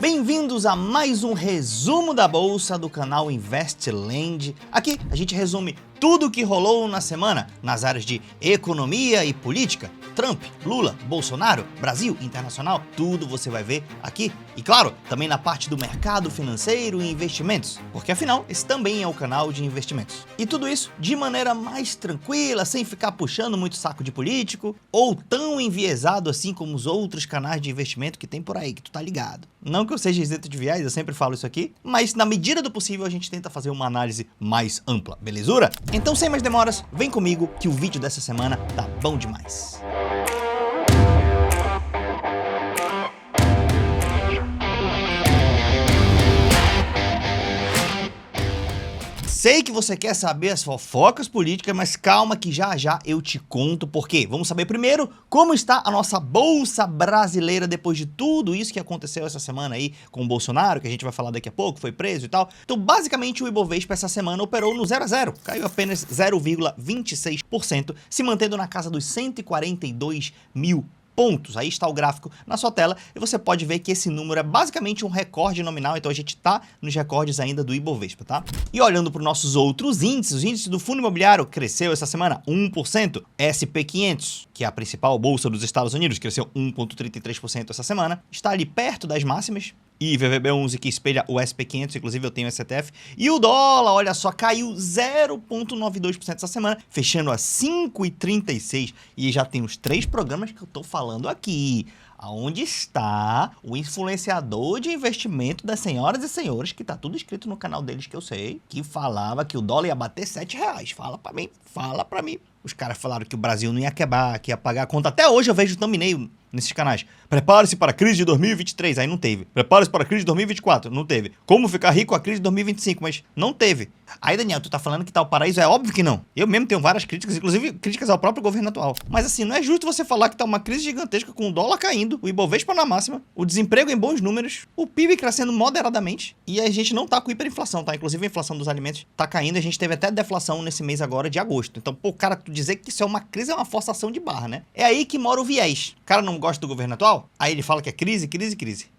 Bem-vindos a mais um resumo da Bolsa do canal Investland. Aqui a gente resume tudo o que rolou na semana nas áreas de economia e política. Trump, Lula, Bolsonaro, Brasil, internacional, tudo você vai ver aqui. E claro, também na parte do mercado financeiro e investimentos, porque afinal esse também é o canal de investimentos. E tudo isso de maneira mais tranquila, sem ficar puxando muito saco de político, ou tão enviesado assim como os outros canais de investimento que tem por aí, que tu tá ligado. Não que eu seja isento de viés, eu sempre falo isso aqui, mas na medida do possível a gente tenta fazer uma análise mais ampla, belezura? Então sem mais demoras, vem comigo que o vídeo dessa semana tá bom demais. Sei que você quer saber as fofocas políticas, mas calma que já já eu te conto por quê. Vamos saber primeiro como está a nossa Bolsa Brasileira depois de tudo isso que aconteceu essa semana aí com o Bolsonaro, que a gente vai falar daqui a pouco, foi preso e tal. Então basicamente o Ibovespa essa semana operou no 0 a 0, caiu apenas 0,26%, se mantendo na casa dos 142 mil pontos. Aí está o gráfico na sua tela e você pode ver que esse número é basicamente um recorde nominal, então a gente está nos recordes ainda do Ibovespa, tá? E olhando para os nossos outros índices, os índices do fundo imobiliário cresceu essa semana 1%, SP500, que é a principal bolsa dos Estados Unidos, cresceu 1,33% essa semana, está ali perto das máximas, e VVB11 que espelha o SP500, inclusive eu tenho esse ETF, e o dólar, olha só, caiu 0,92% essa semana, fechando a 5,36, e já tem os 3 programas que eu tô falando aqui. Aonde está o influenciador de investimento das senhoras e senhores, que tá tudo escrito no canal deles que eu sei, que falava que o dólar ia bater R$7. Fala pra mim. Os caras falaram que o Brasil não ia quebrar, que ia pagar a conta. Até hoje eu vejo thumbnail nesses canais. Prepare-se para a crise de 2023, aí não teve. Prepare-se para a crise de 2024, não teve. Como ficar rico com a crise de 2025, mas não teve. Aí, Daniel, tu tá falando que tá o paraíso? É óbvio que não. Eu mesmo tenho várias críticas, inclusive críticas ao próprio governo atual. Mas assim, não é justo você falar que tá uma crise gigantesca com o dólar caindo, o Ibovespa na máxima, o desemprego em bons números, o PIB crescendo moderadamente, e a gente não tá com hiperinflação, tá? Inclusive a inflação dos alimentos tá caindo, a gente teve até deflação nesse mês agora de agosto. Então, pô, cara, tu dizer que isso é uma crise é uma forçação de barra, né? É aí que mora o viés. O cara não gosta do governo atual, aí ele fala que é crise.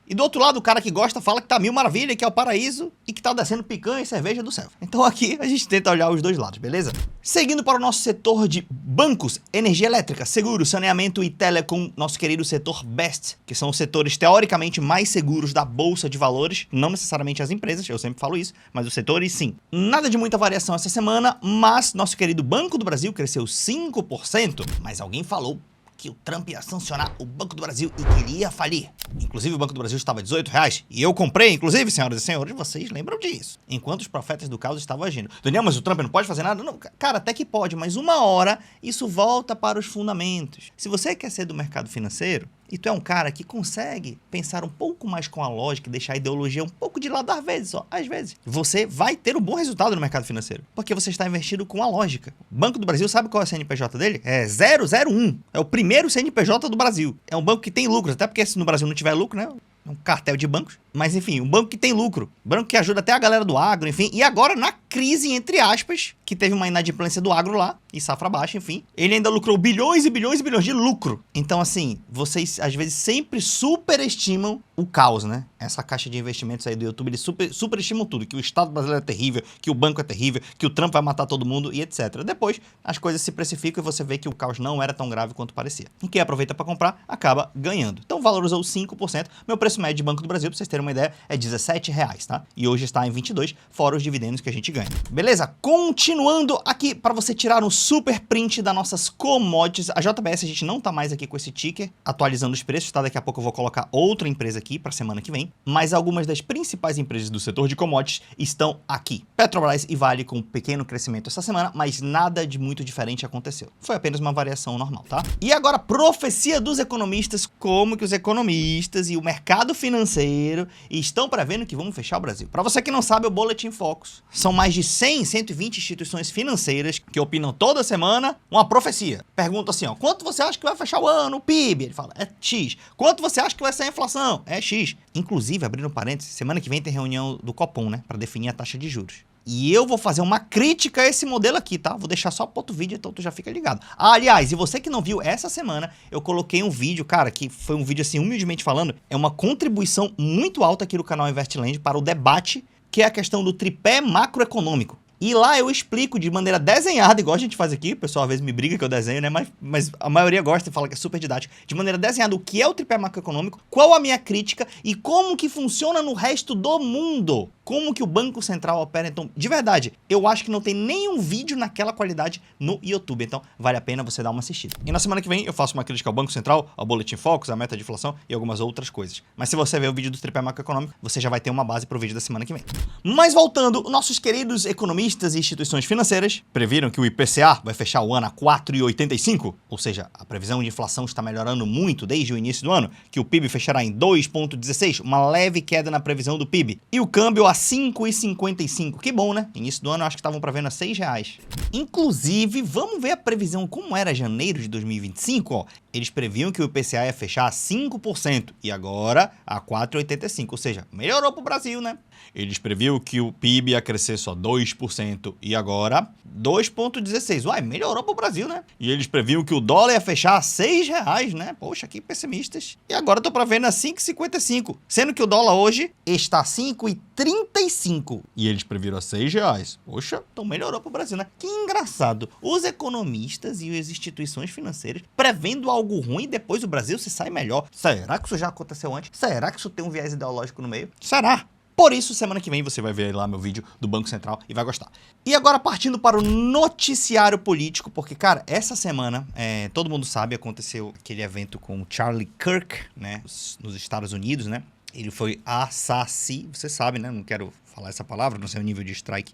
E do outro lado, o cara que gosta fala que tá mil maravilha, que é o paraíso e que tá descendo picanha e cerveja do céu. Então aqui a gente tenta olhar os dois lados, beleza? Seguindo para o nosso setor de bancos, energia elétrica, seguro, saneamento e telecom, nosso querido setor BEST, que são os setores teoricamente mais seguros da Bolsa de Valores, não necessariamente as empresas, eu sempre falo isso, mas os setores sim. Nada de muita variação essa semana, mas nosso querido Banco do Brasil cresceu 5%, mas alguém falou que o Trump ia sancionar o Banco do Brasil e que ele ia falir. Inclusive o Banco do Brasil estava R$18 e eu comprei, inclusive, senhoras e senhores, vocês lembram disso. Enquanto os profetas do caos estavam agindo. Daniel, mas o Trump não pode fazer nada? Não, cara, até que pode, mas uma hora isso volta para os fundamentos. Se você quer ser do mercado financeiro, e tu é um cara que consegue pensar um pouco mais com a lógica e deixar a ideologia um pouco de lado às vezes, você vai ter um bom resultado no mercado financeiro, porque você está investindo com a lógica. O Banco do Brasil, sabe qual é o CNPJ dele? É 001. É o primeiro CNPJ do Brasil. É um banco que tem lucros, até porque se no Brasil não tiver lucro, né? É um cartel de bancos. Mas enfim, um banco que tem lucro. Banco que ajuda até a galera do agro, enfim. E agora na crise, entre aspas, que teve uma inadimplência do agro lá, e safra baixa, enfim. Ele ainda lucrou bilhões e bilhões e bilhões de lucro. Então assim, vocês às vezes sempre superestimam o caos, né? Essa caixa de investimentos aí do YouTube, eles superestimam tudo. Que o Estado brasileiro é terrível, que o banco é terrível, que o Trump vai matar todo mundo e etc. Depois, as coisas se precificam e você vê que o caos não era tão grave quanto parecia. E quem aproveita para comprar, acaba ganhando. Então valorizou 5%. Meu preço médio de Banco do Brasil, pra vocês terem uma ideia, é R$17, tá? E hoje está em 22, fora os dividendos que a gente ganha. Beleza? Continuando aqui, para você tirar um super print das nossas commodities. A JBS, a gente não tá mais aqui com esse ticker, atualizando os preços, tá? Daqui a pouco eu vou colocar outra empresa aqui para semana que vem. Mas algumas das principais empresas do setor de commodities estão aqui. Petrobras e Vale com pequeno crescimento essa semana, mas nada de muito diferente aconteceu. Foi apenas uma variação normal, tá? E agora, profecia dos economistas, como que os economistas e o mercado financeiro estão prevendo que vamos fechar o Brasil. Para você que não sabe, o Boletim Focus são mais de 120 instituições financeiras que opinam toda semana uma profecia. Pergunta assim, ó, quanto você acha que vai fechar o ano, o PIB? Ele fala, é X. Quanto você acha que vai ser a inflação? É X. Inclusive, abrindo parênteses, semana que vem tem reunião do Copom, né, para definir a taxa de juros. E eu vou fazer uma crítica a esse modelo aqui, tá? Vou deixar só para outro vídeo, então tu já fica ligado. Ah, aliás, e você que não viu, essa semana eu coloquei um vídeo, cara, que foi um vídeo assim, humildemente falando, é uma contribuição muito alta aqui do canal Investland para o debate, que é a questão do tripé macroeconômico. E lá eu explico de maneira desenhada, igual a gente faz aqui, o pessoal às vezes me briga que eu desenho, né? Mas a maioria gosta e fala que é super didático. De maneira desenhada, o que é o tripé macroeconômico, qual a minha crítica e como que funciona no resto do mundo. Como que o Banco Central opera. Então, de verdade, eu acho que não tem nenhum vídeo naquela qualidade no YouTube. Então, vale a pena você dar uma assistida. E na semana que vem eu faço uma crítica ao Banco Central, ao Boletim Focus, à meta de inflação e algumas outras coisas. Mas se você ver o vídeo do tripé macroeconômico, você já vai ter uma base para o vídeo da semana que vem. Mas voltando, nossos queridos economistas e instituições financeiras previram que o IPCA vai fechar o ano a 4,85, ou seja, a previsão de inflação está melhorando muito desde o início do ano, que o PIB fechará em 2,16, uma leve queda na previsão do PIB. E o câmbio a 5,55. Que bom, né? Início do ano eu acho que estavam prevendo a R$6. Inclusive, vamos ver a previsão como era janeiro de 2025, ó. Eles previam que o IPCA ia fechar a 5% e agora a 4,85, ou seja, melhorou para o Brasil, né? Eles previam que o PIB ia crescer só 2% e agora 2,16. Uai, melhorou para o Brasil, né? E eles previam que o dólar ia fechar a R$6, né? Poxa, que pessimistas. E agora eu tô prevendo a 5,55, sendo que o dólar hoje está 5,35 e eles previram a R$6. Poxa, então melhorou para o Brasil, né? Que engraçado. Os economistas e as instituições financeiras prevendo algo ruim, depois o Brasil se sai melhor. Será que isso já aconteceu antes? Será que isso tem um viés ideológico no meio? Será? Por isso, semana que vem você vai ver lá meu vídeo do Banco Central e vai gostar. E agora partindo para o noticiário político, porque, cara, essa semana, todo mundo sabe, aconteceu aquele evento com o Charlie Kirk, né, nos Estados Unidos, né? Ele foi assassinado, você sabe, né? Não quero falar essa palavra, não sei o nível de strike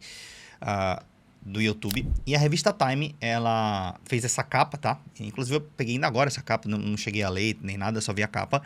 do YouTube. E a revista Time, ela fez essa capa, tá? Inclusive eu peguei ainda agora essa capa, não cheguei a ler nem nada, só vi a capa.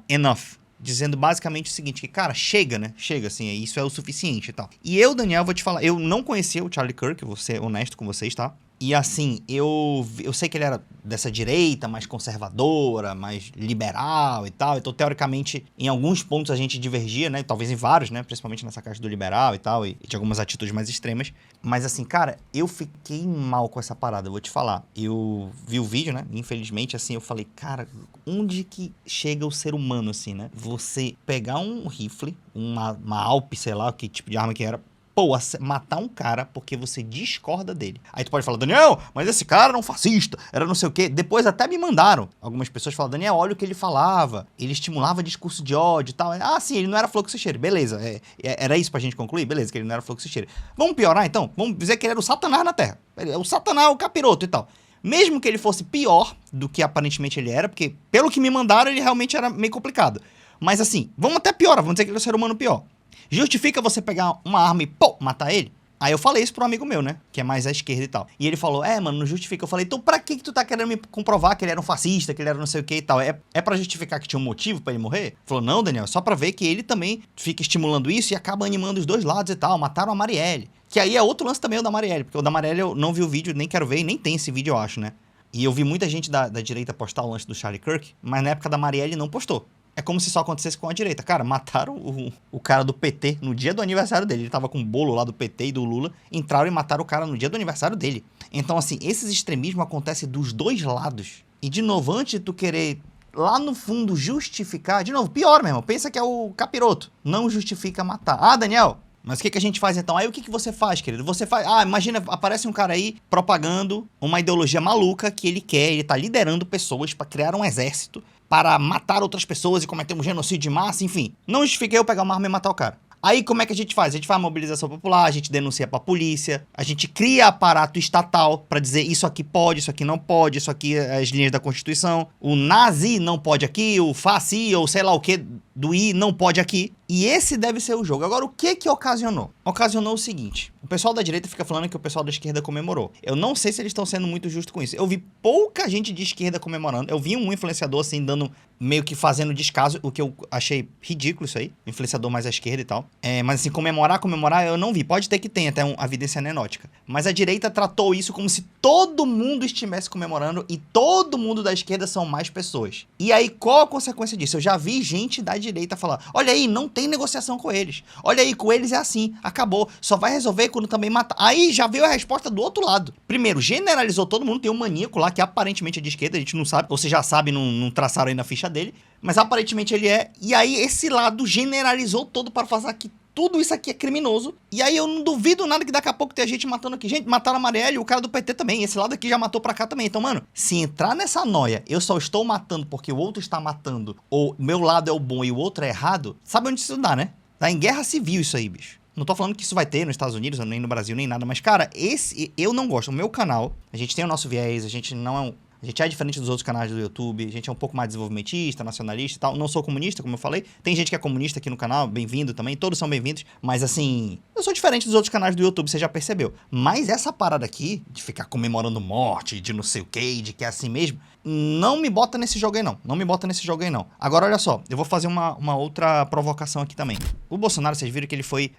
Enough. Dizendo basicamente o seguinte, que, cara, chega, né? Chega, assim, isso é o suficiente e tal. E eu, Daniel, vou te falar, eu não conhecia o Charlie Kirk, vou ser honesto com vocês, tá? E assim, eu sei que ele era dessa direita, mais conservadora, mais liberal e tal. Então, teoricamente, em alguns pontos a gente divergia, né? Talvez em vários, né? Principalmente nessa caixa do liberal e tal, e de algumas atitudes mais extremas. Mas assim, cara, eu fiquei mal com essa parada, eu vou te falar. Eu vi o vídeo, né? Infelizmente, assim, eu falei, cara, onde que chega o ser humano, assim, né? Você pegar um rifle, uma Alp, sei lá, que tipo de arma que era, pô, matar um cara porque você discorda dele. Aí tu pode falar, Daniel, mas esse cara era um fascista, era não sei o quê. Depois até me mandaram. Algumas pessoas falam, Daniel, olha o que ele falava. Ele estimulava discurso de ódio e tal. Ah, sim, ele não era fluxicheiro. Beleza, era isso pra gente concluir? Beleza, que ele não era fluxicheiro. Vamos piorar então? Vamos dizer que ele era o Satanás na Terra. O Satanás, o capiroto e tal. Mesmo que ele fosse pior do que aparentemente ele era, porque pelo que me mandaram ele realmente era meio complicado. Mas assim, vamos até piorar, vamos dizer que ele é um ser humano pior. Justifica você pegar uma arma e, pô, matar ele? Aí eu falei isso pro amigo meu, né? Que é mais à esquerda e tal. E ele falou, mano, não justifica. Eu falei, então pra que tu tá querendo me comprovar que ele era um fascista, que ele era não sei o que e tal? É pra justificar que tinha um motivo pra ele morrer? Ele falou, não, Daniel, é só pra ver que ele também fica estimulando isso e acaba animando os dois lados e tal. Mataram a Marielle. Que aí é outro lance também, o da Marielle. Porque o da Marielle eu não vi o vídeo, nem quero ver, e nem tem esse vídeo, eu acho, né? E eu vi muita gente da direita postar o lance do Charlie Kirk, mas na época da Marielle não postou. É como se só acontecesse com a direita. Cara, mataram o cara do PT no dia do aniversário dele. Ele tava com um bolo lá do PT e do Lula. Entraram e mataram o cara no dia do aniversário dele. Então, assim, esses extremismos acontecem dos dois lados. E, de novo, antes de tu querer, lá no fundo, justificar... De novo, pior mesmo. Pensa que é o capiroto. Não justifica matar. Ah, Daniel... Mas o que a gente faz então? Aí o que você faz, querido? Você faz... imagina, aparece um cara aí propagando uma ideologia maluca que ele tá liderando pessoas para criar um exército, para matar outras pessoas e cometer um genocídio de massa, enfim. Não justifiquei eu pegar uma arma e matar o cara. Aí como é que a gente faz? A gente faz mobilização popular, a gente denuncia pra polícia, a gente cria aparato estatal pra dizer isso aqui pode, isso aqui não pode, isso aqui é as linhas da Constituição, o nazi não pode aqui, o fasci ou sei lá o que do I não pode aqui. E esse deve ser o jogo. Agora, o que ocasionou? Ocasionou o seguinte. O pessoal da direita fica falando que o pessoal da esquerda comemorou. Eu não sei se eles estão sendo muito justos com isso. Eu vi pouca gente de esquerda comemorando. Eu vi um influenciador, assim, dando... meio que fazendo descaso, o que eu achei ridículo isso aí. Influenciador mais à esquerda e tal. Mas assim, comemorar, eu não vi. Pode ter que tenha até uma evidência anedótica. Mas a direita tratou isso como se todo mundo estivesse comemorando e todo mundo da esquerda são mais pessoas. E aí, qual a consequência disso? Eu já vi gente da direita falar, olha aí, não tem negociação com eles. Olha aí, com eles é assim, acabou. Só vai resolver quando também matar. Aí já veio a resposta do outro lado. Primeiro, generalizou todo mundo, tem um maníaco lá que aparentemente é de esquerda, a gente não sabe, ou você já sabe, não traçaram aí na ficha dele, mas aparentemente ele é. E aí esse lado generalizou todo para fazer que tudo isso aqui é criminoso. E aí eu não duvido nada que daqui a pouco tem gente matando aqui. Gente, mataram a Marielle e o cara do PT também. Esse lado aqui já matou pra cá também. Então, mano, se entrar nessa noia, eu só estou matando porque o outro está matando, ou meu lado é o bom e o outro é errado, sabe onde isso dá, né? Dá em guerra civil isso aí, bicho. Não tô falando que isso vai ter nos Estados Unidos, nem no Brasil, nem nada. Mas, cara, eu não gosto. O meu canal, a gente tem o nosso viés, a gente não é um... A gente é diferente dos outros canais do YouTube, a gente é um pouco mais desenvolvimentista, nacionalista e tal. Não sou comunista, como eu falei. Tem gente que é comunista aqui no canal, bem-vindo também, todos são bem-vindos. Mas assim, eu sou diferente dos outros canais do YouTube, você já percebeu. Mas essa parada aqui, de ficar comemorando morte, de não sei o que, de que é assim mesmo, não me bota nesse jogo aí não. Não me bota nesse jogo aí não. Agora, olha só, eu vou fazer uma outra provocação aqui também. O Bolsonaro, vocês viram que ele foi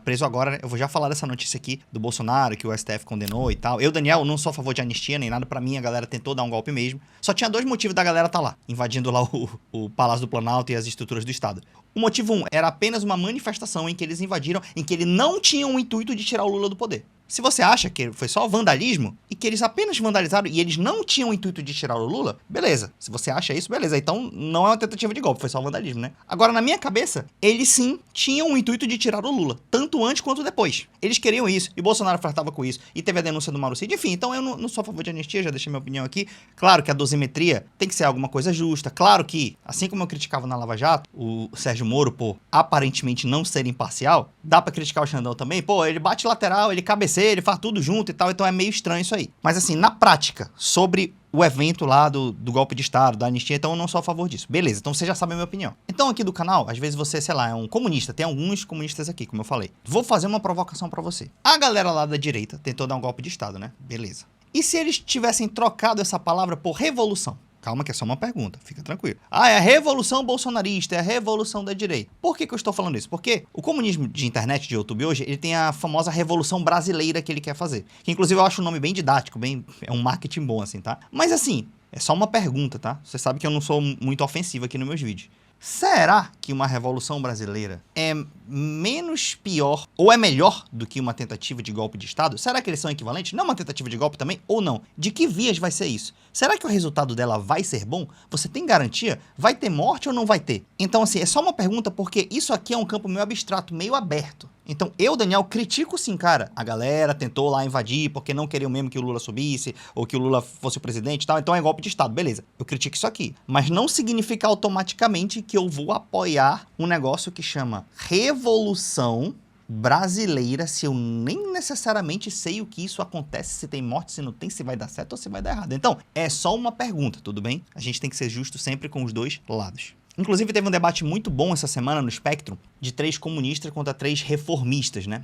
preso agora, né? Eu vou já falar dessa notícia aqui do Bolsonaro, que o STF condenou e tal. Eu, Daniel, não sou a favor de anistia nem nada. Pra mim, a galera tentou dar um golpe mesmo. Só tinha dois motivos da galera tá lá, invadindo lá o Palácio do Planalto e as estruturas do Estado. O motivo 1 era apenas uma manifestação em que eles invadiram, em que eles não tinham o intuito de tirar o Lula do poder. Se você acha que foi só vandalismo e que eles apenas vandalizaram e eles não tinham o intuito de tirar o Lula, beleza. Se você acha isso, beleza. Então não é uma tentativa de golpe, foi só vandalismo, né? Agora, na minha cabeça, eles sim tinham o intuito de tirar o Lula, tanto antes quanto depois. Eles queriam isso, e Bolsonaro flertava com isso, e teve a denúncia do Mauro Cid. Enfim, então eu não sou a favor de anistia, já deixei minha opinião aqui. Claro que a dosimetria tem que ser alguma coisa justa. Claro que, assim como eu criticava na Lava Jato, o Sérgio Moro, por aparentemente não ser imparcial, dá pra criticar o Xandão também. Pô, ele bate lateral, ele cabeceia, ele faz tudo junto e tal, então é meio estranho isso aí. Mas assim, na prática, sobre o evento lá do golpe de Estado, da anistia, então eu não sou a favor disso. Beleza, então você já sabe a minha opinião. Então aqui do canal, às vezes você, sei lá, é um comunista, tem alguns comunistas aqui, como eu falei. Vou fazer uma provocação pra você. A galera lá da direita tentou dar um golpe de Estado, né? Beleza. E se eles tivessem trocado essa palavra por revolução? Calma que é só uma pergunta, fica tranquilo. Ah, é a revolução bolsonarista, é a revolução da direita. Por que eu estou falando isso? Porque o comunismo de internet, de YouTube hoje, ele tem a famosa revolução brasileira que ele quer fazer. Que inclusive eu acho um nome bem didático, é um marketing bom assim, tá? Mas assim, é só uma pergunta, tá? Você sabe que eu não sou muito ofensivo aqui nos meus vídeos. Será que uma revolução brasileira é menos pior ou é melhor do que uma tentativa de golpe de Estado? Será que eles são equivalentes? Não é uma tentativa de golpe também ou não? De que vias vai ser isso? Será que o resultado dela vai ser bom? Você tem garantia? Vai ter morte ou não vai ter? Então assim, é só uma pergunta porque isso aqui é um campo meio abstrato, meio aberto. Então eu, Daniel, critico sim, cara. A galera tentou lá invadir porque não queriam mesmo que o Lula subisse ou que o Lula fosse o presidente e tal. Então é golpe de Estado, beleza. Eu critico isso aqui. Mas não significa automaticamente que eu vou apoiar um negócio que chama Revolução Brasileira, se eu nem necessariamente sei o que isso acontece, se tem morte, se não tem, se vai dar certo ou se vai dar errado. Então, é só uma pergunta, tudo bem? A gente tem que ser justo sempre com os dois lados. Inclusive, teve um debate muito bom essa semana no Spectrum de 3 comunistas contra 3 reformistas, né?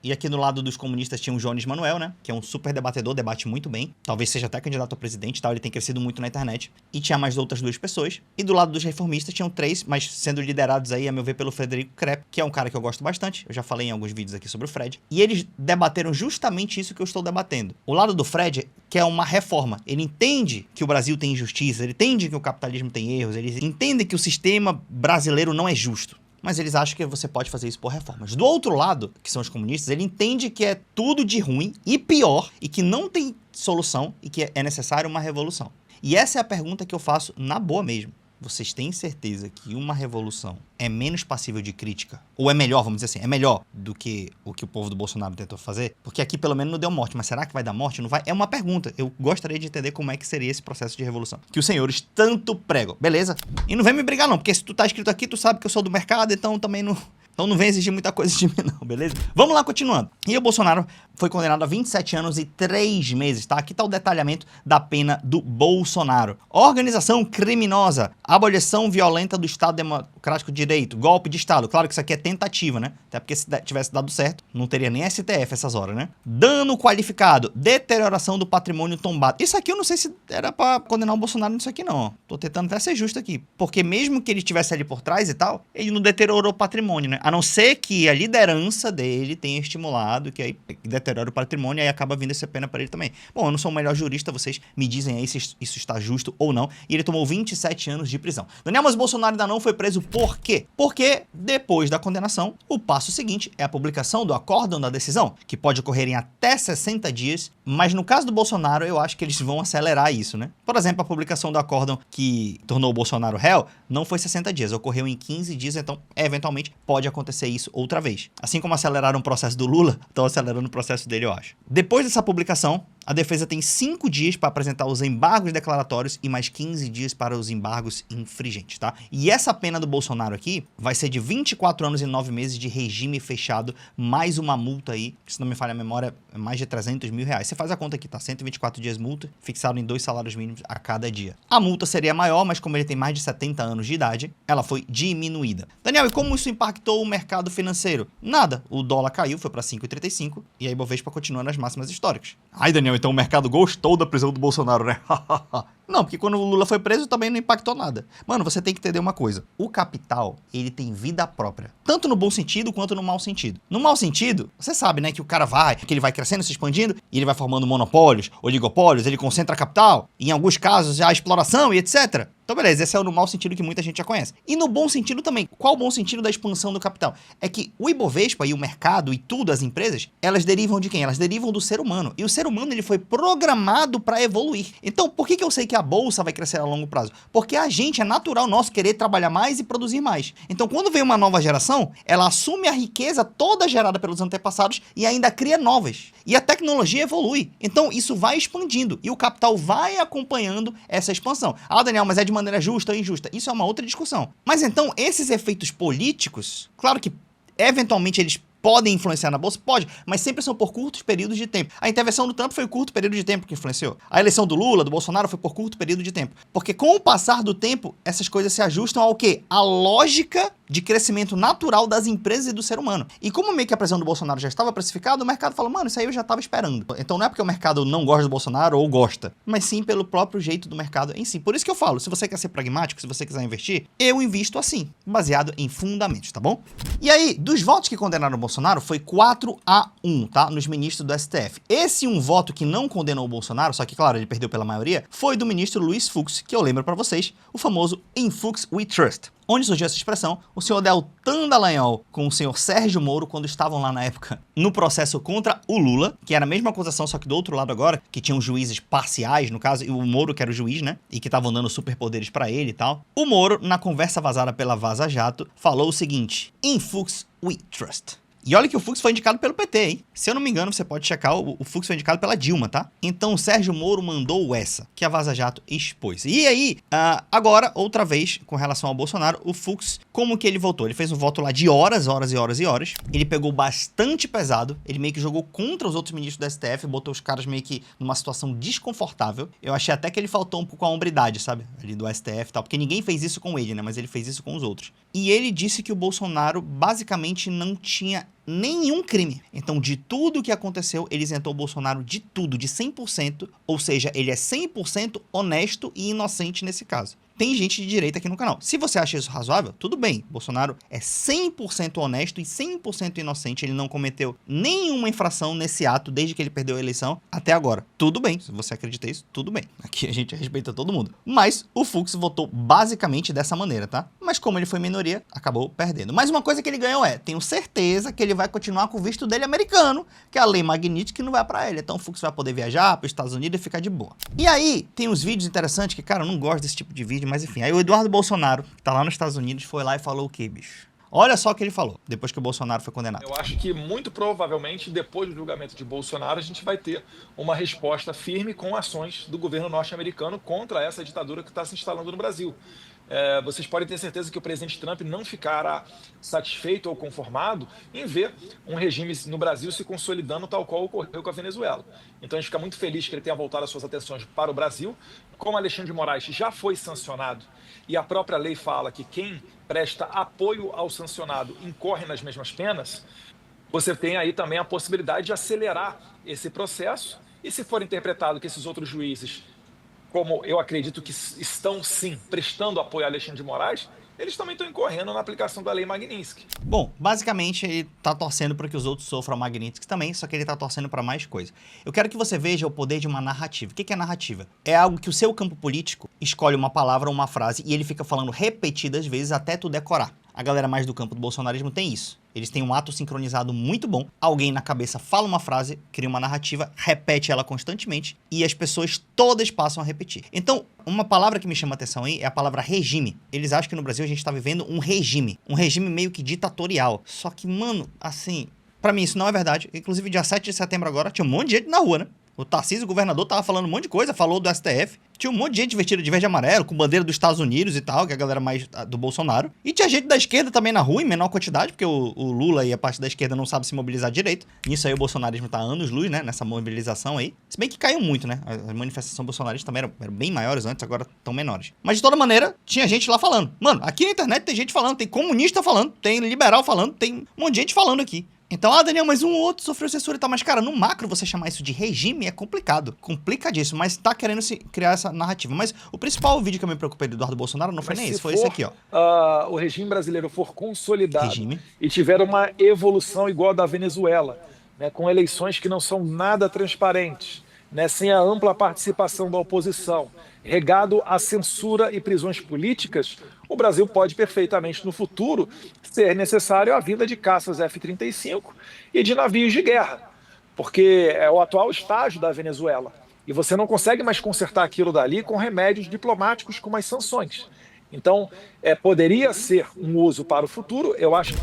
E aqui do lado dos comunistas tinha o Jones Manuel, né? Que é um super debatedor, debate muito bem. Talvez seja até candidato a presidente e tal, ele tem crescido muito na internet. E tinha mais outras 2 pessoas. E do lado dos reformistas tinham 3, mas sendo liderados aí, a meu ver, pelo Frederico Krepp, que é um cara que eu gosto bastante. Eu já falei em alguns vídeos aqui sobre o Fred. E eles debateram justamente isso que eu estou debatendo. O lado do Fred quer uma reforma. Ele entende que o Brasil tem injustiça, ele entende que o capitalismo tem erros, ele entende que o sistema brasileiro não é justo. Mas eles acham que você pode fazer isso por reformas. Do outro lado, que são os comunistas, ele entende que é tudo de ruim e pior, e que não tem solução, e que é necessário uma revolução. E essa é a pergunta que eu faço na boa mesmo. Vocês têm certeza que uma revolução é menos passível de crítica? Ou é melhor, vamos dizer assim, é melhor do que o povo do Bolsonaro tentou fazer? Porque aqui pelo menos não deu morte, mas será que vai dar morte? Não vai? É uma pergunta. Eu gostaria de entender como é que seria esse processo de revolução que os senhores tanto pregam, beleza? E não vem me brigar não, porque se tu tá escrito aqui, tu sabe que eu sou do mercado, então também não... Então não vem exigir muita coisa de mim não, beleza? Vamos lá, continuando. E o Bolsonaro foi condenado a 27 anos e 3 meses, tá? Aqui tá o detalhamento da pena do Bolsonaro. Organização criminosa, abolição violenta do Estado Democrático de Direito, golpe de Estado. Claro que isso aqui é tentativa, né? Até porque se tivesse dado certo, não teria nem STF essas horas, né? Dano qualificado, deterioração do patrimônio tombado. Isso aqui eu não sei se era pra condenar o Bolsonaro nisso aqui não. Tô tentando até ser justo aqui. Porque mesmo que ele estivesse ali por trás e tal, ele não deteriorou o patrimônio, né? A não ser que a liderança dele tenha estimulado, que aí deteriora o patrimônio e aí acaba vindo essa pena para ele também. Bom, eu não sou o melhor jurista, vocês me dizem aí se isso está justo ou não. E ele tomou 27 anos de prisão. Daniel, mas Bolsonaro ainda não foi preso por quê? Porque depois da condenação, o passo seguinte é a publicação do acórdão da decisão, que pode ocorrer em até 60 dias, mas no caso do Bolsonaro, eu acho que eles vão acelerar isso, né? Por exemplo, a publicação do acórdão que tornou o Bolsonaro réu não foi 60 dias, ocorreu em 15 dias, então, eventualmente, pode acontecer isso outra vez. Assim como aceleraram o processo do Lula, estão acelerando o processo dele, eu acho. Depois dessa publicação, a defesa tem 5 dias para apresentar os embargos declaratórios e mais 15 dias para os embargos infringentes, tá? E essa pena do Bolsonaro aqui vai ser de 24 anos e 9 meses de regime fechado, mais uma multa aí, que se não me falha a memória, é mais de 300 mil reais. Você faz a conta aqui, tá? 124 dias multa, fixado em 2 salários mínimos a cada dia. A multa seria maior, mas como ele tem mais de 70 anos de idade, ela foi diminuída. Daniel, e como isso impactou o mercado financeiro? Nada. O dólar caiu, foi para 5,35 e a Ibovespa continua nas máximas históricas. Ai, Daniel, então o mercado gostou da prisão do Bolsonaro, né? Não, porque quando o Lula foi preso também não impactou nada. Mano, você tem que entender uma coisa. O capital, ele tem vida própria. Tanto no bom sentido quanto no mau sentido. No mau sentido, você sabe, né, que o cara que ele vai crescendo, se expandindo, e ele vai formando monopólios, oligopólios, ele concentra capital, e em alguns casos já a exploração e etc. Então, beleza, esse é o no mau sentido que muita gente já conhece. E no bom sentido também. Qual o bom sentido da expansão do capital? É que o Ibovespa e o mercado e tudo, as empresas, elas derivam de quem? Elas derivam do ser humano. E o ser humano, ele foi programado para evoluir. Então, por que eu sei que a bolsa vai crescer a longo prazo? Porque a gente, é natural nosso querer trabalhar mais e produzir mais. Então, quando vem uma nova geração, ela assume a riqueza toda gerada pelos antepassados e ainda cria novas. E a tecnologia evolui. Então, isso vai expandindo. E o capital vai acompanhando essa expansão. Ah, Daniel, mas é de maneira justa ou injusta? Isso é uma outra discussão. Mas então, esses efeitos políticos, claro que eventualmente eles podem influenciar na bolsa? Pode, mas sempre são por curtos períodos de tempo. A intervenção do Trump foi um curto período de tempo que influenciou. A eleição do Lula, do Bolsonaro, foi por curto período de tempo. Porque com o passar do tempo, essas coisas se ajustam ao quê? A lógica de crescimento natural das empresas e do ser humano. E como meio que a prisão do Bolsonaro já estava precificada, o mercado falou, mano, isso aí eu já estava esperando. Então não é porque o mercado não gosta do Bolsonaro ou gosta, mas sim pelo próprio jeito do mercado em si. Por isso que eu falo, se você quer ser pragmático, se você quiser investir, eu invisto assim, baseado em fundamentos, tá bom? E aí, dos votos que condenaram o Bolsonaro, foi 4-1, tá? Nos ministros do STF. Esse um voto que não condenou o Bolsonaro, só que, claro, ele perdeu pela maioria, foi do ministro Luiz Fux, que eu lembro pra vocês, o famoso In Fux We Trust. Onde surgiu essa expressão? O senhor Deltan Dallagnol com o senhor Sérgio Moro, quando estavam lá na época no processo contra o Lula, que era a mesma acusação, só que do outro lado agora, que tinham juízes parciais, no caso, e o Moro que era o juiz, né? E que estavam dando superpoderes pra ele e tal. O Moro, na conversa vazada pela Vaza Jato, falou o seguinte: In Fux We Trust. E olha que o Fux foi indicado pelo PT, hein? Se eu não me engano, você pode checar, o Fux foi indicado pela Dilma, tá? Então o Sérgio Moro mandou essa, que a Vaza Jato expôs. E aí, agora, outra vez, com relação ao Bolsonaro, o Fux, como que ele votou? Ele fez um voto lá de horas, horas e horas e horas. Ele pegou bastante pesado, ele meio que jogou contra os outros ministros do STF, botou os caras meio que numa situação desconfortável. Eu achei até que ele faltou um pouco a hombridade, sabe? Ali do STF e tal, porque ninguém fez isso com ele, né? Mas ele fez isso com os outros. E ele disse que o Bolsonaro basicamente não tinha nenhum crime. Então, de tudo que aconteceu, ele isentou o Bolsonaro de tudo, de 100%, ou seja, ele é 100% honesto e inocente nesse caso. Tem gente de direita aqui no canal. Se você acha isso razoável, tudo bem. Bolsonaro é 100% honesto e 100% inocente. Ele não cometeu nenhuma infração nesse ato desde que ele perdeu a eleição até agora. Tudo bem. Se você acredita nisso, tudo bem. Aqui a gente respeita todo mundo. Mas o Fux votou basicamente dessa maneira, tá? Mas como ele foi minoria, acabou perdendo. Mas uma coisa que ele ganhou tenho certeza que ele vai continuar com o visto dele americano, que é a lei Magnitsky, que não vai pra ele. Então o Fux vai poder viajar para os Estados Unidos e ficar de boa. E aí, tem uns vídeos interessantes que, cara, eu não gosto desse tipo de vídeo, mas enfim. Aí o Eduardo Bolsonaro, que tá lá nos Estados Unidos, foi lá e falou o quê, bicho? Olha só o que ele falou, depois que o Bolsonaro foi condenado. Eu acho que, muito provavelmente, depois do julgamento de Bolsonaro, a gente vai ter uma resposta firme com ações do governo norte-americano contra essa ditadura que está se instalando no Brasil. Vocês podem ter certeza que o presidente Trump não ficará satisfeito ou conformado em ver um regime no Brasil se consolidando tal qual ocorreu com a Venezuela. Então a gente fica muito feliz que ele tenha voltado as suas atenções para o Brasil. Como Alexandre de Moraes já foi sancionado e a própria lei fala que quem presta apoio ao sancionado incorre nas mesmas penas, você tem aí também a possibilidade de acelerar esse processo. E se for interpretado que esses outros juízes, como eu acredito que estão sim prestando apoio a Alexandre de Moraes, eles também estão incorrendo na aplicação da Lei Magnitsky. Bom, basicamente ele tá torcendo para que os outros sofram Magnitsky também, só que ele tá torcendo para mais coisa. Eu quero que você veja o poder de uma narrativa. O que é narrativa? É algo que o seu campo político escolhe uma palavra ou uma frase e ele fica falando repetidas vezes até tu decorar. A galera mais do campo do bolsonarismo tem isso. Eles têm um ato sincronizado muito bom. Alguém na cabeça fala uma frase, cria uma narrativa, repete ela constantemente e as pessoas todas passam a repetir. Então, uma palavra que me chama a atenção aí é a palavra regime. Eles acham que no Brasil a gente tá vivendo um regime meio que ditatorial. Só que, mano, assim, pra mim isso não é verdade. Inclusive, dia 7 de setembro agora, tinha um monte de gente na rua, né? O Tarcísio, o governador, tava falando um monte de coisa, falou do STF. Tinha um monte de gente vestida de verde e amarelo, com bandeira dos Estados Unidos e tal, que é a galera mais do Bolsonaro. E tinha gente da esquerda também na rua, em menor quantidade, porque o Lula e a parte da esquerda não sabem se mobilizar direito. Nisso aí o bolsonarismo tá anos-luz, né, nessa mobilização aí. Se bem que caiu muito, né? As manifestações bolsonaristas também eram bem maiores antes, agora estão menores. Mas de toda maneira, tinha gente lá falando. Mano, aqui na internet tem gente falando, tem comunista falando, tem liberal falando, tem um monte de gente falando aqui. Então, Daniel, mas um ou outro sofreu censura e tal. Mas, cara, no macro, você chamar isso de regime é complicado. Complicadíssimo, mas tá querendo se criar essa narrativa. Mas o principal vídeo que eu me preocupei do Eduardo Bolsonaro não foi nem esse, foi esse aqui, ó. O regime brasileiro for consolidado Regime. e tiver uma evolução igual a da Venezuela, né, com eleições que não são nada transparentes, né, sem a ampla participação da oposição, regado a censura e prisões políticas, o Brasil pode perfeitamente, no futuro, ser necessário a vinda de caças F-35 e de navios de guerra, porque é o atual estágio da Venezuela. E você não consegue mais consertar aquilo dali com remédios diplomáticos, como as sanções. Então, poderia ser um uso para o futuro, eu acho.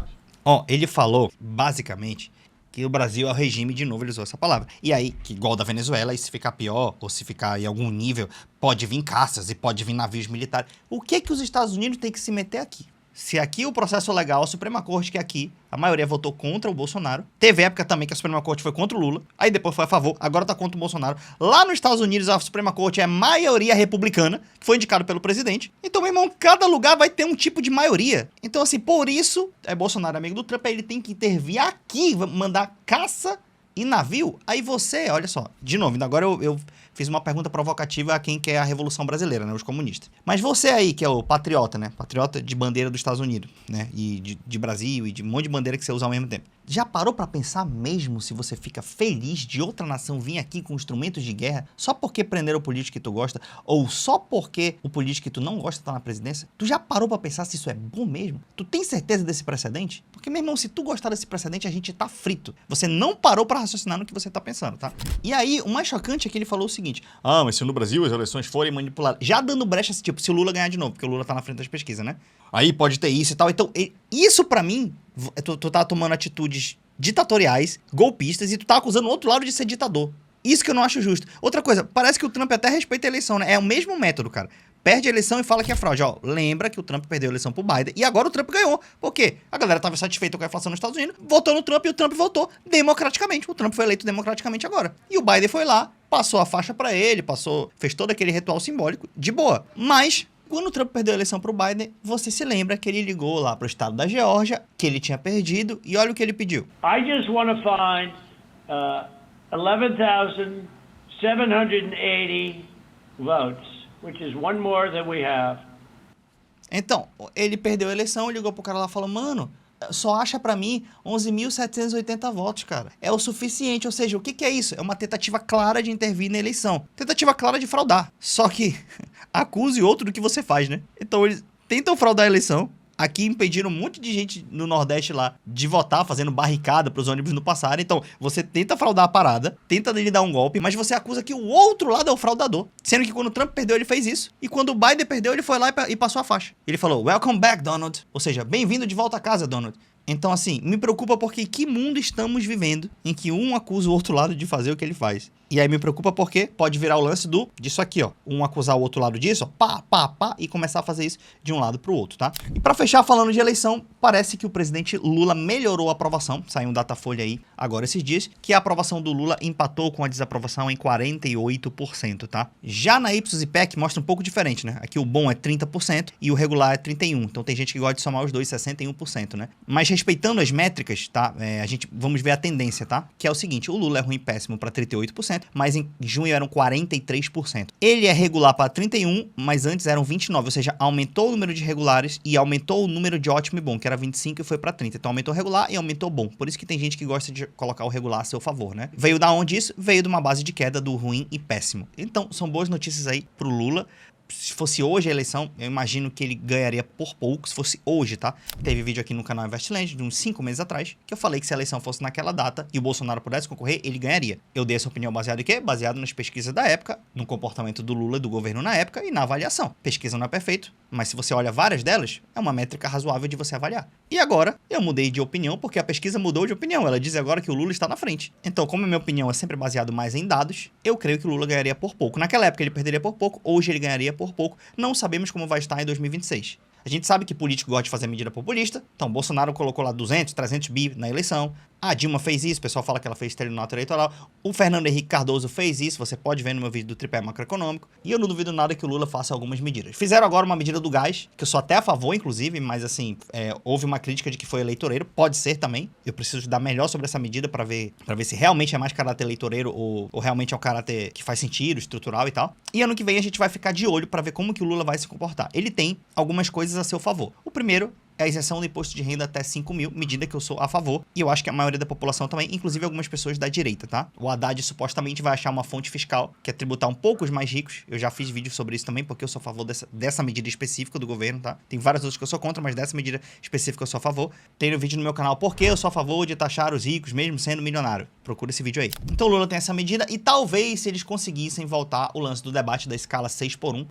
Ó, ele falou, basicamente, que o Brasil é o regime, de novo ele usou essa palavra. E aí, que igual da Venezuela, e se ficar pior, ou se ficar em algum nível, pode vir caças e pode vir navios militares. O que os Estados Unidos têm que se meter aqui? Se aqui o processo legal, a Suprema Corte, que aqui a maioria votou contra o Bolsonaro, teve época também que a Suprema Corte foi contra o Lula, aí depois foi a favor, agora tá contra o Bolsonaro. Lá nos Estados Unidos a Suprema Corte é maioria republicana, foi indicado pelo presidente. Então, meu irmão, cada lugar vai ter um tipo de maioria. Então, assim, por isso, Bolsonaro amigo do Trump, aí ele tem que intervir aqui, mandar caça e navio. Aí você, olha só, de novo, agora eu fiz uma pergunta provocativa a quem quer a Revolução Brasileira, né, os comunistas. Mas você aí, que é o patriota, né, patriota de bandeira dos Estados Unidos, né, e de Brasil, e de um monte de bandeira que você usa ao mesmo tempo. Já parou pra pensar mesmo se você fica feliz de outra nação vir aqui com instrumentos de guerra só porque prenderam o político que tu gosta, ou só porque o político que tu não gosta tá na presidência? Tu já parou pra pensar se isso é bom mesmo? Tu tem certeza desse precedente? Porque, meu irmão, se tu gostar desse precedente, a gente tá frito. Você não parou pra raciocinar no que você tá pensando, tá? E aí, o mais chocante é que ele falou o seguinte: ah, mas se no Brasil as eleições forem manipuladas, já dando brecha, tipo, se o Lula ganhar de novo, porque o Lula tá na frente das pesquisas, né? Aí pode ter isso e tal. Então, isso pra mim, tu tá tomando atitudes ditatoriais, golpistas, e tu tá acusando o outro lado de ser ditador. Isso que eu não acho justo. Outra coisa, parece que o Trump até respeita a eleição, né? É o mesmo método, cara. Perde a eleição e fala que é fraude. Ó, lembra que o Trump perdeu a eleição pro Biden e agora o Trump ganhou. Por quê? A galera tava satisfeita com a inflação nos Estados Unidos, votou no Trump e o Trump votou democraticamente. O Trump foi eleito democraticamente agora. E o Biden foi lá, passou a faixa pra ele, fez todo aquele ritual simbólico, de boa. Mas quando o Trump perdeu a eleição pro Biden, você se lembra que ele ligou lá pro estado da Geórgia, que ele tinha perdido, e olha o que ele pediu. I just want to find 11,780 votes, which is one more than we have. Então, ele perdeu a eleição, ligou pro cara lá e falou: mano, só acha pra mim 11.780 votos, cara. É o suficiente, ou seja, o que é isso? É uma tentativa clara de intervir na eleição. Tentativa clara de fraudar. Só que acuse outro do que você faz, né? Então eles tentam fraudar a eleição. Aqui impediram um monte de gente no Nordeste lá de votar, fazendo barricada para os ônibus não passarem. Então, você tenta fraudar a parada, tenta lhe dar um golpe, mas você acusa que o outro lado é o fraudador. Sendo que quando o Trump perdeu, ele fez isso. E quando o Biden perdeu, ele foi lá e passou a faixa. Ele falou: "Welcome back, Donald." Ou seja, bem-vindo de volta a casa, Donald. Então, assim, me preocupa porque que mundo estamos vivendo em que um acusa o outro lado de fazer o que ele faz. E aí me preocupa porque pode virar o lance disso aqui, ó. Um acusar o outro lado disso, ó, pá, e começar a fazer isso de um lado pro outro, tá? E pra fechar, falando de eleição, parece que o presidente Lula melhorou a aprovação. Saiu um Datafolha aí agora esses dias, que a aprovação do Lula empatou com a desaprovação em 48%, tá? Já na Ipsos e PEC mostra um pouco diferente, né? Aqui o bom é 30% e o regular é 31%. Então tem gente que gosta de somar os dois, 61%, né? Mas respeitando as métricas, tá? Vamos ver a tendência, tá? Que é o seguinte: o Lula é ruim péssimo para 38%, mas em junho eram 43%. Ele é regular para 31, mas antes eram 29, ou seja, aumentou o número de regulares e aumentou o número de ótimo e bom, que era 25 e foi para 30. Então aumentou regular e aumentou bom. Por isso que tem gente que gosta de colocar o regular a seu favor, né? Veio da onde isso? Veio de uma base de queda do ruim e péssimo. Então, são boas notícias aí pro Lula. Se fosse hoje a eleição, eu imagino que ele ganharia por pouco, se fosse hoje, tá? Teve vídeo aqui no canal Investland, de uns 5 meses atrás, que eu falei que se a eleição fosse naquela data e o Bolsonaro pudesse concorrer, ele ganharia. Eu dei essa opinião baseada em quê? Baseado nas pesquisas da época, no comportamento do Lula, do governo na época e na avaliação. Pesquisa não é perfeito, mas se você olha várias delas, é uma métrica razoável de você avaliar. E agora, eu mudei de opinião porque a pesquisa mudou de opinião. Ela diz agora que o Lula está na frente. Então, como a minha opinião é sempre baseada mais em dados, eu creio que o Lula ganharia por pouco. Naquela época ele perderia por pouco, hoje ele ganharia por pouco. Não sabemos como vai estar em 2026. A gente sabe que político gosta de fazer medida populista. Então, Bolsonaro colocou lá 200, 300 bi na eleição. A Dilma fez isso, o pessoal fala que ela fez estelionato eleitoral. O Fernando Henrique Cardoso fez isso, você pode ver no meu vídeo do tripé macroeconômico. E eu não duvido nada que o Lula faça algumas medidas. Fizeram agora uma medida do gás, que eu sou até a favor, inclusive, mas assim, houve uma crítica de que foi eleitoreiro. Pode ser também. Eu preciso estudar melhor sobre essa medida para ver se realmente é mais caráter eleitoreiro ou realmente é um caráter que faz sentido, estrutural e tal. E ano que vem a gente vai ficar de olho para ver como que o Lula vai se comportar. Ele tem algumas coisas a seu favor. O primeiro é a isenção do imposto de renda até 5 mil, medida que eu sou a favor, e eu acho que a maioria da população também, inclusive algumas pessoas da direita, tá? O Haddad supostamente vai achar uma fonte fiscal que é tributar um pouco os mais ricos, eu já fiz vídeo sobre isso também, porque eu sou a favor dessa medida específica do governo, tá? Tem várias outras que eu sou contra, mas dessa medida específica eu sou a favor. Tem um vídeo no meu canal, por que eu sou a favor de taxar os ricos, mesmo sendo milionário. Procura esse vídeo aí. Então o Lula tem essa medida, e talvez se eles conseguissem voltar o lance do debate da escala 6x1,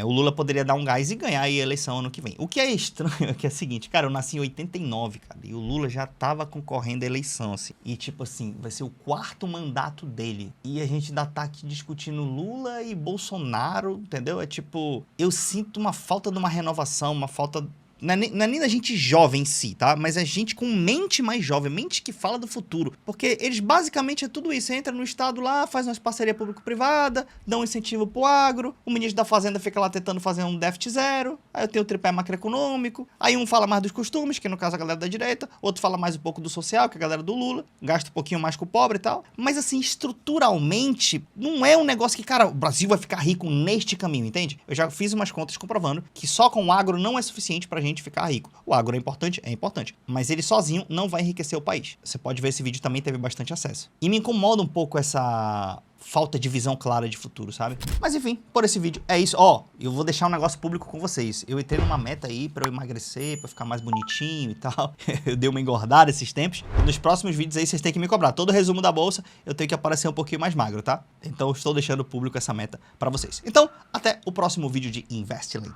o Lula poderia dar um gás e ganhar aí a eleição ano que vem. O que é estranho é que é o seguinte, cara, eu nasci em 89, cara, e o Lula já tava concorrendo à eleição, assim. E, tipo assim, vai ser o 4º mandato dele. E a gente ainda tá aqui discutindo Lula e Bolsonaro, entendeu? É tipo, eu sinto uma falta de uma renovação, uma falta... Não é nem da gente jovem em si, tá? Mas é gente com mente mais jovem, mente que fala do futuro. Porque eles basicamente é tudo isso. Você entra no estado lá, faz umas parceria público-privada, dá um incentivo pro agro, o ministro da Fazenda fica lá tentando fazer um déficit zero, aí eu tenho o tripé macroeconômico, aí um fala mais dos costumes, que no caso a galera da direita, outro fala mais um pouco do social, que é a galera do Lula, gasta um pouquinho mais com o pobre e tal. Mas assim, estruturalmente, não é um negócio que, cara, o Brasil vai ficar rico neste caminho, entende? Eu já fiz umas contas comprovando que só com o agro não é suficiente pra gente ficar rico. O agro é importante, mas ele sozinho não vai enriquecer o país. Você pode ver esse vídeo também, teve bastante acesso. E me incomoda um pouco essa falta de visão clara de futuro, sabe? Mas enfim, por esse vídeo é isso. Ó, eu vou deixar um negócio público com vocês. Eu entrei numa meta aí pra eu emagrecer, pra ficar mais bonitinho e tal. Eu dei uma engordada esses tempos. Nos próximos vídeos aí vocês têm que me cobrar. Todo resumo da bolsa eu tenho que aparecer um pouquinho mais magro, tá? Então eu estou deixando público essa meta pra vocês. Então, até o próximo vídeo de Investland.